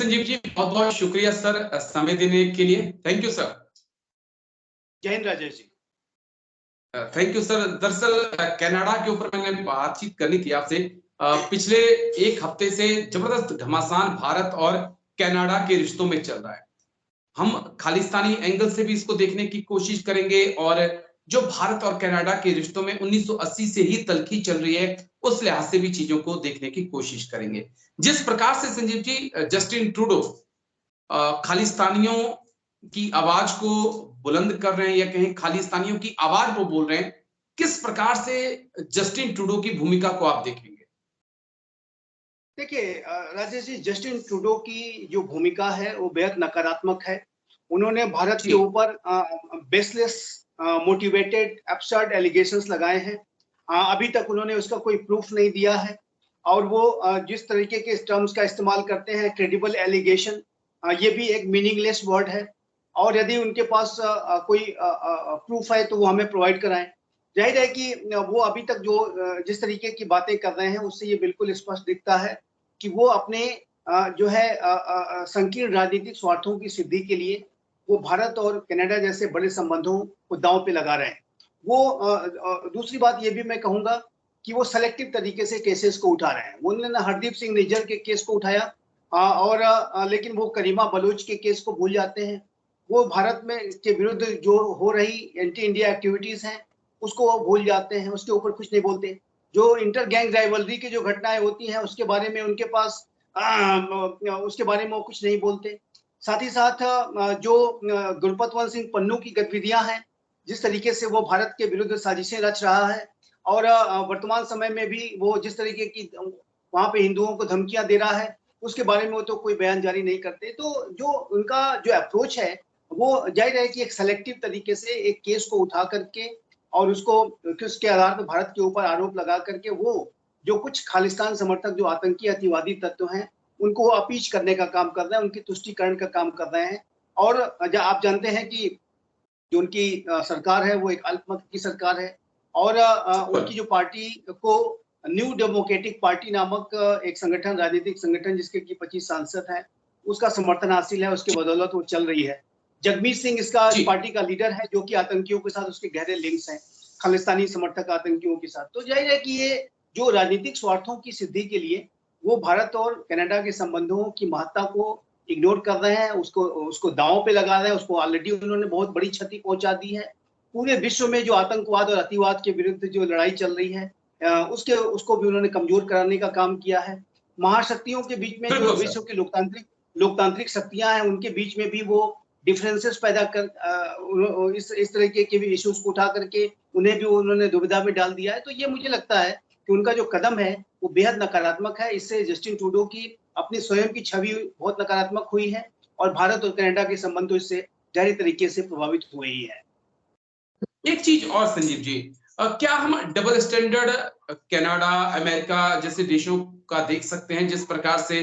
संजीव जी, बहुत बहुत शुक्रिया सर समय देने के लिए। Thank you sir. जय हिंद Rajesh ji. Thank you sir. दरअसल कनाडा के ऊपर मैंने बातचीत करनी थी आपसे। पिछले एक हफ्ते से जबरदस्त घमासान भारत और कनाडा के रिश्तों में चल रहा है। हम खालिस्तानी एंगल से भी इसको देखने की कोशिश करेंगे और जो भारत और कनाडा के रिश्तों में 1980 से ही तल्खी चल रही है, उस लिहाज से भी चीजों को देखने की कोशिश करेंगे। जिस प्रकार से संजीव जी जस्टिन ट्रूडो खालिस्तानियों की आवाज को बुलंद कर रहे हैं या कहीं खालिस्तानियों की आवाज वो बोल रहे हैं, किस प्रकार से जस्टिन ट्रूडो की भूमिका को आप देखेंगे? देखिए राजेश जी, जस्टिन ट्रूडो की जो भूमिका है वो बेहद नकारात्मक है। उन्होंने भारत के ऊपर बेसलेस मोटिवेटेड एब्सर्ड एलिगेशंस लगाए हैं। अभी तक उन्होंने उसका कोई प्रूफ नहीं दिया है और वो जिस तरीके के टर्म्स का इस्तेमाल करते हैं, क्रेडिबल एलिगेशन, ये भी एक मीनिंगलेस वर्ड है। और यदि उनके पास कोई प्रूफ है तो वो हमें प्रोवाइड कराएं। जाहिर है कि वो अभी तक जो जिस तरीके की बातें कर रहे हैं उससे ये बिल्कुल स्पष्ट दिखता है कि वो अपने जो है संकीर्ण राजनीतिक स्वार्थों की सिद्धि के लिए वो भारत और कनाडा जैसे बड़े संबंधों को दांव पे लगा रहे हैं। वो दूसरी बात ये भी मैं कहूंगा कि वो सेलेक्टिव तरीके से केसेस को उठा रहे हैं। उन्होंने हरदीप सिंह निज्जर के केस को उठाया और लेकिन वो करीमा बलूच के केस को भूल जाते हैं। वो भारत में के विरुद्ध जो हो रही एंटी इंडिया एक्टिविटीज हैं उसको वो भूल जाते हैं, उसके ऊपर कुछ नहीं बोलते। जो इंटर गैंग राइवलरी की जो घटनाएं होती हैं उसके बारे में उनके पास उसके बारे में वो कुछ नहीं बोलते। साथ ही साथ जो गुरपतवंत सिंह पन्नू की गतिविधियां हैं, जिस तरीके से वो भारत के विरुद्ध साजिशें रच रहा है और वर्तमान समय में भी वो जिस तरीके की वहां पे हिंदुओं को धमकियां दे रहा है, उसके बारे में वो तो कोई बयान जारी नहीं करते। तो जो उनका जो अप्रोच है वो जाहिर है कि एक सेलेक्टिव तरीके से एक केस को उठा करके और उसको उसके आधार पर भारत के ऊपर आरोप लगा करके वो जो कुछ खालिस्तान समर्थक जो आतंकी अतिवादी तत्व हैं उनको अपीच करने का काम कर रहे हैं, उनकी तुष्टीकरण का काम कर रहे हैं। और आप जानते हैं कि जो उनकी सरकार है वो एक अल्पमत की सरकार है और उनकी जो पार्टी को न्यू डेमोक्रेटिक पार्टी नामक एक संगठन, राजनीतिक संगठन जिसके की 25 सांसद हैं, उसका समर्थन हासिल है, उसके बदौलत वो चल रही है। जगमीत सिंह इसका पार्टी का लीडर है जो कि आतंकियों के साथ उसके गहरे लिंक्स हैं, खालिस्तानी समर्थक आतंकियों के साथ। तो जाहिर है कि ये जो राजनीतिक स्वार्थों की सिद्धि के लिए वो भारत और कनाडा के संबंधों की महत्ता को इग्नोर कर रहे हैं, उसको दांव पे लगा रहे हैं। उसको ऑलरेडी उन्होंने बहुत बड़ी क्षति पहुंचा दी है। पूरे विश्व में जो आतंकवाद और अतिवाद के विरुद्ध जो लड़ाई चल रही है उसको भी उन्होंने कमजोर कराने का काम किया है। महाशक्तियों के बीच में जो विश्व की लोकतांत्रिक शक्तियां हैं उनके बीच में भी वो डिफरेंसेस पैदा कर इस तरीके के भी इश्यूज को उठा करके उन्हें भी उन्होंने दुविधा में डाल दिया है। तो ये मुझे लगता है कि उनका जो कदम है वो बेहद नकारात्मक है। इससे जस्टिन ट्रूडो की अपनी स्वयं की छवि बहुत नकारात्मक हुई है और भारत और कनाडा के संबंध तो इससे गहरे तरीके से प्रभावित हुए ही है। एक चीज और संजीव जी, क्या हम डबल स्टैंडर्ड कनाडा, अमेरिका जैसे देशों का देख सकते हैं? जिस प्रकार से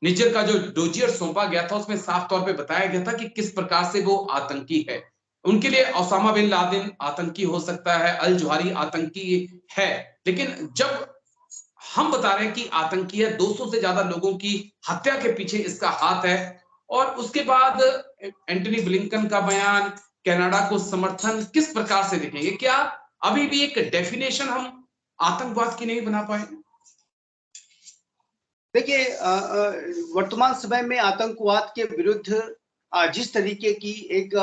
निज्जर का जो डोजियर सौंपा गया था उसमें साफ तौर पे बताया गया था कि किस प्रकार से वो आतंकी है। उनके लिए ओसामा बिन लादेन आतंकी हो सकता है, अल जवाहिरी आतंकी है, लेकिन जब हम बता रहे हैं कि आतंकी है, 200 से ज्यादा लोगों की हत्या के पीछे इसका हाथ है, और उसके बाद एंटनी ब्लिंकन का बयान, कनाडा को समर्थन, किस प्रकार से देखेंगे? क्या अभी भी एक डेफिनेशन हम आतंकवाद की नहीं बना पाए? देखिए वर्तमान समय में आतंकवाद के विरुद्ध जिस तरीके की एक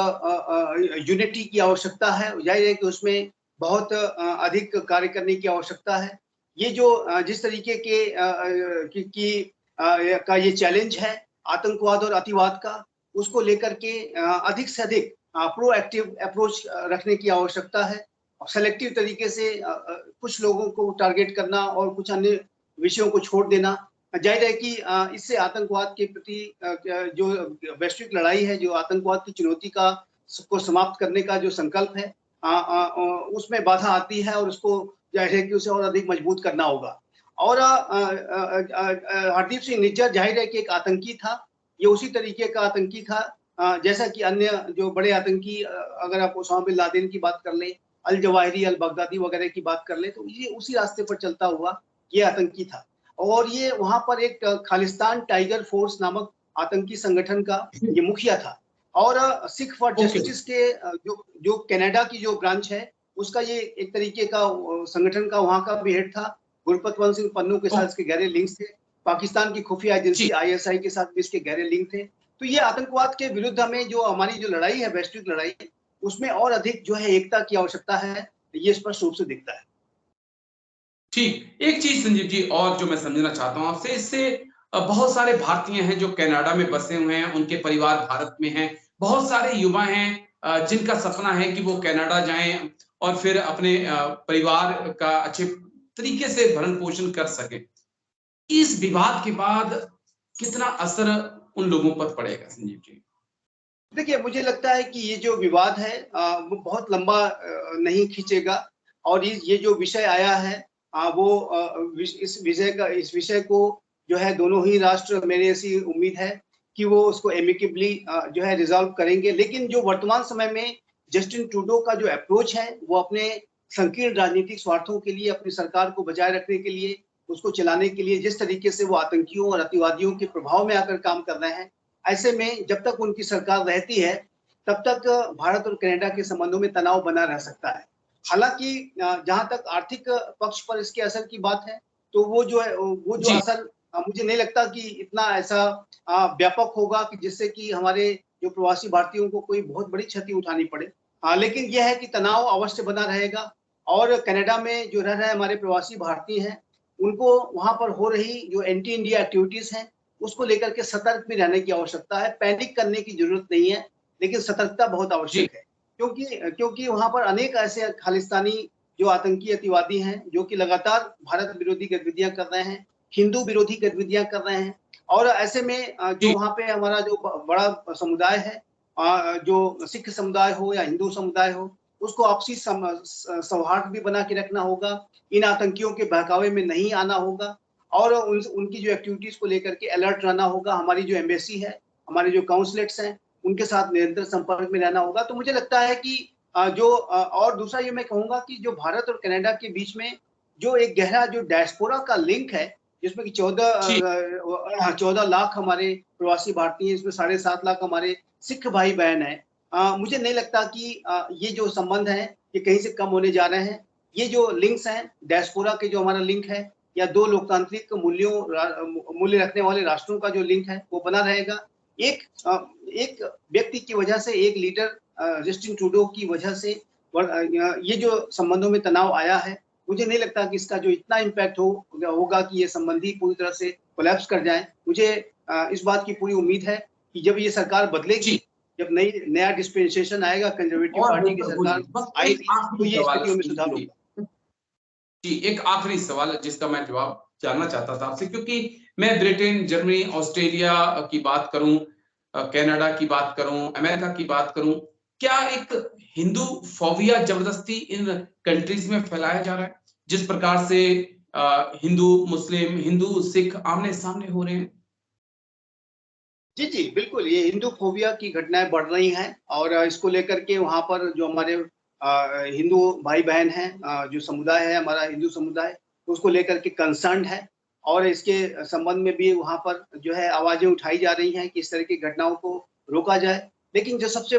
यूनिटी की आवश्यकता है, जाहिर है कि उसमें बहुत अधिक कार्य करने की आवश्यकता है। ये जो जिस तरीके का ये चैलेंज है आतंकवाद और अतिवाद का, उसको लेकर के अधिक से अधिक प्रोएक्टिव अप्रोच रखने की आवश्यकता है। सेलेक्टिव तरीके से कुछ लोगों को टारगेट करना और कुछ अन्य विषयों को छोड़ देना, जाहिर है कि इससे आतंकवाद के प्रति जो वैश्विक लड़ाई है, जो आतंकवाद की चुनौती को समाप्त करने का जो संकल्प है उसमें बाधा आती है और उसको जाहिर है कि उसे और अधिक मजबूत करना होगा। और हरदीप सिंह निज्जर जाहिर है कि एक आतंकी था। ये उसी तरीके का आतंकी था जैसा कि अन्य जो बड़े आतंकी, अगर आप ओसामा बिन लादेन की बात कर लें, अल जवाहिरी, अल बगदादी वगैरह की बात कर लें, तो ये उसी रास्ते पर चलता हुआ ये आतंकी था। और ये वहां पर एक खालिस्तान टाइगर फोर्स नामक आतंकी संगठन का ये मुखिया था। और सिख फॉर जस्टिस के जो कनाडा की जो ब्रांच है उसका ये एक तरीके का संगठन का वहां का भी हेड था। गुरपतवंत सिंह पन्नू के साथ इसके गहरे लिंक्स थे। पाकिस्तान की खुफिया एजेंसी ISI के साथ भी इसके गहरे लिंक थे। तो ये आतंकवाद के विरुद्ध हमें जो हमारी जो लड़ाई है, वैश्विक लड़ाई, उसमें और अधिक जो है एकता की आवश्यकता है, ये स्पष्ट रूप से दिखता है। ठीक, एक चीज संजीव जी और जो मैं समझना चाहता हूँ आपसे, इससे बहुत सारे भारतीय हैं जो कनाडा में बसे हुए हैं, उनके परिवार भारत में हैं। बहुत सारे युवा हैं जिनका सपना है कि वो कनाडा जाएं और फिर अपने परिवार का अच्छे तरीके से भरण पोषण कर सकें। इस विवाद के बाद कितना असर उन लोगों पर पड़ेगा संजीव जी? देखिए, मुझे लगता है कि ये जो विवाद है वो बहुत लंबा नहीं खींचेगा। और ये जो विषय आया है वो इस विषय को जो है दोनों ही राष्ट्र, मेरी ऐसी उम्मीद है कि वो उसको एमिकेबली जो है रिजॉल्व करेंगे। लेकिन जो वर्तमान समय में जस्टिन ट्रूडो का जो अप्रोच है वो अपने संकीर्ण राजनीतिक स्वार्थों के लिए, अपनी सरकार को बचाए रखने के लिए, उसको चलाने के लिए जिस तरीके से वो आतंकियों और अतिवादियों के प्रभाव में आकर काम कर रहे हैं, ऐसे में जब तक उनकी सरकार रहती है तब तक भारत और कनाडा के संबंधों में तनाव बना रह सकता है। हालांकि जहां तक आर्थिक पक्ष पर इसके असर की बात है, तो वो जो असर मुझे नहीं लगता कि इतना ऐसा व्यापक होगा कि जिससे कि हमारे जो प्रवासी भारतीयों को कोई बहुत बड़ी क्षति उठानी पड़े। लेकिन यह है कि तनाव अवश्य बना रहेगा। और कनाडा में जो रह रहे हमारे प्रवासी भारतीय हैं, उनको वहां पर हो रही जो एंटी इंडिया एक्टिविटीज हैं उसको लेकर के सतर्क भी रहने की आवश्यकता है। पैनिक करने की जरूरत नहीं है, लेकिन सतर्कता बहुत आवश्यक है। क्योंकि वहां पर अनेक ऐसे खालिस्तानी जो आतंकी अतिवादी हैं जो कि लगातार भारत विरोधी गतिविधियां कर रहे हैं, हिंदू विरोधी गतिविधियां कर रहे हैं। और ऐसे में जो वहां पे हमारा जो बड़ा समुदाय है, जो सिख समुदाय हो या हिंदू समुदाय हो, उसको आपसी सौहार्द भी बना के रखना होगा। इन आतंकियों के बहकावे में नहीं आना होगा और उनकी जो एक्टिविटीज को लेकर के अलर्ट रहना होगा। हमारी जो एम्बेसी है, हमारे जो काउंसलेट्स हैं, उनके साथ निरंतर संपर्क में रहना होगा। तो मुझे लगता है कि और दूसरा ये मैं कहूंगा कि जो भारत और कनाडा के बीच में जो एक गहरा जो डायस्पोरा का लिंक है, जिसमें कि 14 लाख हमारे प्रवासी भारतीय, इसमें 7.5 लाख हमारे सिख भाई बहन है। मुझे नहीं लगता कि ये जो संबंध है ये कहीं से कम होने जा रहे हैं। ये जो लिंक्स हैं, डायस्पोरा के जो हमारा लिंक है, या दो लोकतांत्रिक मूल्य रखने वाले राष्ट्रों का जो लिंक है वो बना रहेगा। एक व्यक्ति की वजह से, एक लीडर जस्टिन ट्रूडो की वजह से ये जो संबंधों में तनाव आया है, मुझे नहीं लगता कि इसका जो इतना इम्पैक्ट होगा कि ये संबंधी पूरी तरह से कोलैप्स कर जाए। मुझे इस बात की पूरी उम्मीद है कि जब ये सरकार बदलेगी, जब नया डिस्पेंसेशन आएगा, कंजर्वेटिव पार्टी की सरकार आएगी, तो ये स्थितियों में सुधार होगा। जी, एक आखिरी सवाल जिसका मैं जवाब जानना चाहता था आपसे, क्योंकि मैं ब्रिटेन, जर्मनी, ऑस्ट्रेलिया की बात करूं, कनाडा की बात करूं, अमेरिका की बात करूं, क्या एक हिंदू फोबिया जबरदस्ती इन कंट्रीज में फैलाया जा रहा है, जिस प्रकार से हिंदू मुस्लिम, हिंदू सिख आमने सामने हो रहे हैं? जी जी बिल्कुल, ये हिंदू फोबिया की घटनाएं बढ़ रही हैं और इसको लेकर के वहां पर जो हमारे हिंदू भाई बहन हैं, जो समुदाय है हमारा हिंदू समुदाय, उसको लेकर के कंसर्न है। और इसके संबंध में भी वहां पर जो है आवाजें उठाई जा रही हैं कि इस तरह की घटनाओं को रोका जाए। लेकिन जो सबसे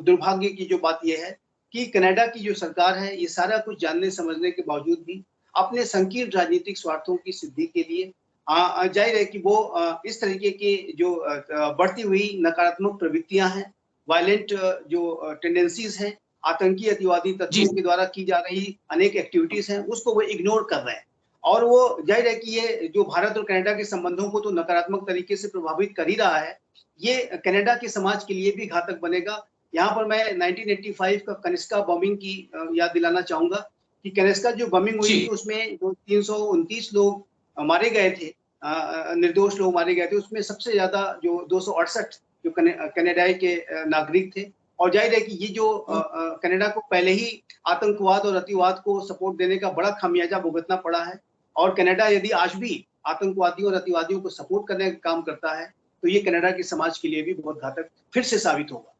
दुर्भाग्य की जो बात यह है कि कनाडा की जो सरकार है, ये सारा कुछ जानने समझने के बावजूद भी अपने संकीर्ण राजनीतिक स्वार्थों की सिद्धि के लिए जाहिर है कि वो इस तरीके की जो बढ़ती हुई नकारात्मक प्रवृत्तियां हैं, वायलेंट जो टेंडेंसीज हैं, आतंकी अतिवादी तत्वों के द्वारा की जा रही अनेक एक्टिविटीज हैं, उसको वो इग्नोर कर रहे हैं। और वो जाहिर है कि ये जो भारत और कनाडा के संबंधों को तो नकारात्मक तरीके से प्रभावित कर ही रहा है, ये कनाडा के समाज के लिए भी घातक बनेगा। यहाँ पर मैं 1985 का कनिष्का बॉम्बिंग की याद दिलाना चाहूंगा कि कनिष्का जो बॉम्बिंग हुई थी उसमें जो 329 लोग मारे गए थे, निर्दोष लोग मारे गए थे, उसमें सबसे ज्यादा जो 268 जो कनाडाई के नागरिक थे। और जाहिर है कि ये जो कनाडा को पहले ही आतंकवाद और अतिवाद को सपोर्ट देने का बड़ा खामियाजा भुगतना पड़ा है, और कनाडा यदि आज भी आतंकवादियों और अतिवादियों को सपोर्ट करने का काम करता है, तो ये कनाडा के समाज के लिए भी बहुत घातक फिर से साबित होगा।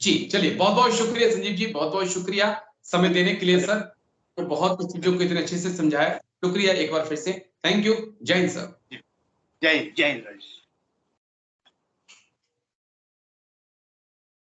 जी, चलिए, बहुत बहुत शुक्रिया संजीव जी, बहुत बहुत शुक्रिया समय देने के लिए सर। तो बहुत कुछ चीजों को इतने अच्छे से समझाया, शुक्रिया एक बार फिर से, थैंक यू, जय हिंद सर। जय हिंद राजेश।